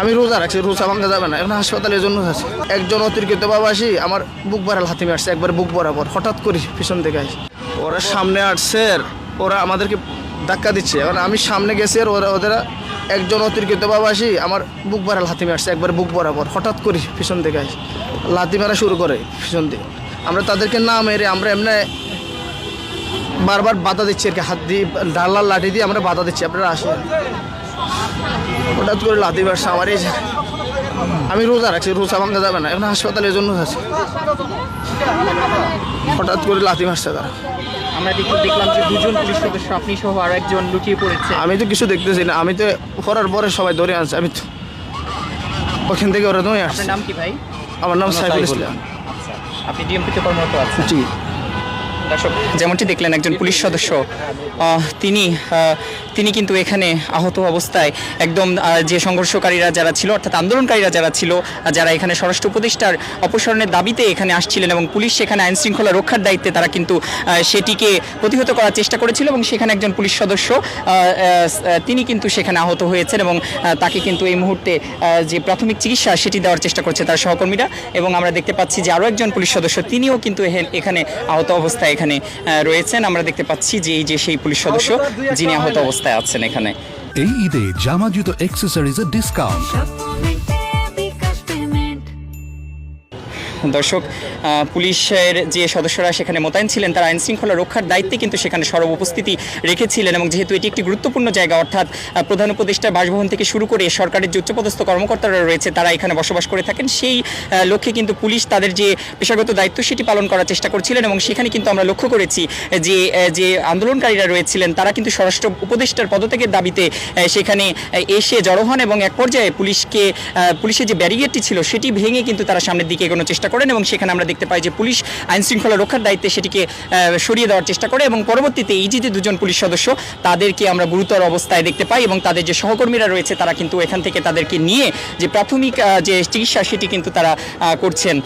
আমি রোজা রাখছি, রোজা ভাঙা যাবে না, এখন হাসপাতালের জন্য আছে। একজন অতিরিক্ত বাবাসী আমার বুক বাড়াল হাতিমে আসছে, একবার বুক বরাবর হঠাৎ করে পিছন থেকে আসে। ওরা সামনে আসছে, ওরা আমাদেরকে ধাক্কা দিচ্ছে। এখন আমি সামনে গেছি আর ওরা একজন অতিরিক্ত বাবাসী আমার বুক বাড়াল হাতিমে আসছে, একবার বুক বরাবর হঠাৎ করে পিছন থেকে আসে, লাথি মারা শুরু করে পিছন দিয়ে। আমরা তাদেরকে না মেরে আমরা এমনি বারবার বাধা দিচ্ছি আর কি, হাত দিয়ে ডালার লাঠি দিয়ে আমরা বাধা দিচ্ছি, আপনারা আসেন। হঠাৎ করে লাথি মারছে আমার এই জায়গায়। আমি রোজা রাখছি, রোজা ভাঙা যাবে না, এখন হাসপাতালের জন্য আছে। হঠাৎ করে লাথি মারছে তারা। আমরা দেখলাম যে দুজন পুলিশ সদস্য আপনি সহ আর একজন লুকিয়ে পড়েছে। আমি তো কিছু দেখতেছি না, আমি তো করার পরে সবাই ধরে আনছে, আমি তো ওখান থেকে ওরা ধরে আসছে। আপনার নাম কি ভাই? আমার নাম সাইফুল ইসলাম। আচ্ছা, আপনি ডিএমপিতে কর্মরত আছেন? জি। দর্শক, যেমনটি দেখলেন একজন পুলিশ সদস্য তিনি কিন্তু এখানে আহত অবস্থায় একদম যে সংঘর্ষকারীরা যারা ছিল, অর্থাৎ আন্দোলনকারীরা যারা ছিল, যারা এখানে স্বরাষ্ট্র উপদেষ্টার অপসারণের দাবিতে এখানে আসছিলেন এবং পুলিশ সেখানে আইন শৃঙ্খলা রক্ষার দায়িত্বে তারা কিন্তু সেটিকে প্রতিহত করার চেষ্টা করেছিল এবং সেখানে একজন পুলিশ সদস্য তিনি কিন্তু সেখানে আহত হয়েছেন এবং তাকে কিন্তু এই মুহূর্তে যে প্রাথমিক চিকিৎসা সেটি দেওয়ার চেষ্টা করছে তার সহকর্মীরা। এবং আমরা দেখতে পাচ্ছি যে আরও একজন পুলিশ সদস্য তিনিও কিন্তু এখানে আহত অবস্থায় এখানে রয়েছেন। আমরা দেখতে পাচ্ছি যে এই যে সেই পুলিশ সদস্য যিনি আহত অবস্থায় আছেন এখানে। এই ঈদে জামা জুতো অ্যাক্সেসরিজের ডিসকাউন্ট। দর্শক, পুলিশের যে সদস্যরা সেখানে মোতায়েন ছিলেন তারা আইন শৃঙ্খলা রক্ষার দায়িত্বে কিন্তু সেখানে সরব উপস্থিতি রেখেছিলেন এবং যেহেতু এটি একটি গুরুত্বপূর্ণ জায়গা, অর্থাৎ প্রধান উপদেষ্টার বাসভবন থেকে শুরু করে সরকারের যে উচ্চপদস্থ কর্মকর্তারা রয়েছে তারা এখানে বসবাস করে থাকেন, সেই লক্ষ্যে কিন্তু পুলিশ তাদের যে পেশাগত দায়িত্ব সেটি পালন করার চেষ্টা করছিলেন এবং সেখানে কিন্তু আমরা লক্ষ্য করেছি যে যে আন্দোলনকারীরা রয়েছিলেন তারা কিন্তু স্বরাষ্ট্র উপদেষ্টার পদত্যাগের দাবিতে সেখানে এসে জড়ো হন এবং এক পর্যায়ে পুলিশের যে ব্যারিকেডটি ছিল সেটি ভেঙে কিন্তু তারা সামনের দিকে এগোনোর চেষ্টা করেন এবং সেখানে আমরা দেখতে পাই যে পুলিশ আইন শৃঙ্খলা রক্ষার দায়িত্বে সেটিকে সরিয়ে দেওয়ার চেষ্টা করে এবং পরবর্তীতে এই যে দুজন পুলিশ সদস্য তাদেরকে আমরা গুরুতর অবস্থায় দেখতে পাই এবং তাদের যে সহকর্মীরা রয়েছে তারা কিন্তু এখান থেকে তাদেরকে নিয়ে যে প্রাথমিক যে চিকিৎসা সেটি কিন্তু তারা করছেন।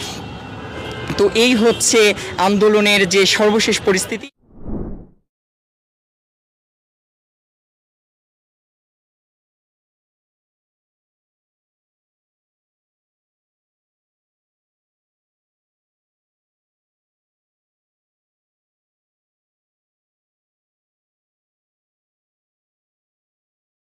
তো এই হচ্ছে আন্দোলনের যে সর্বশেষ পরিস্থিতি।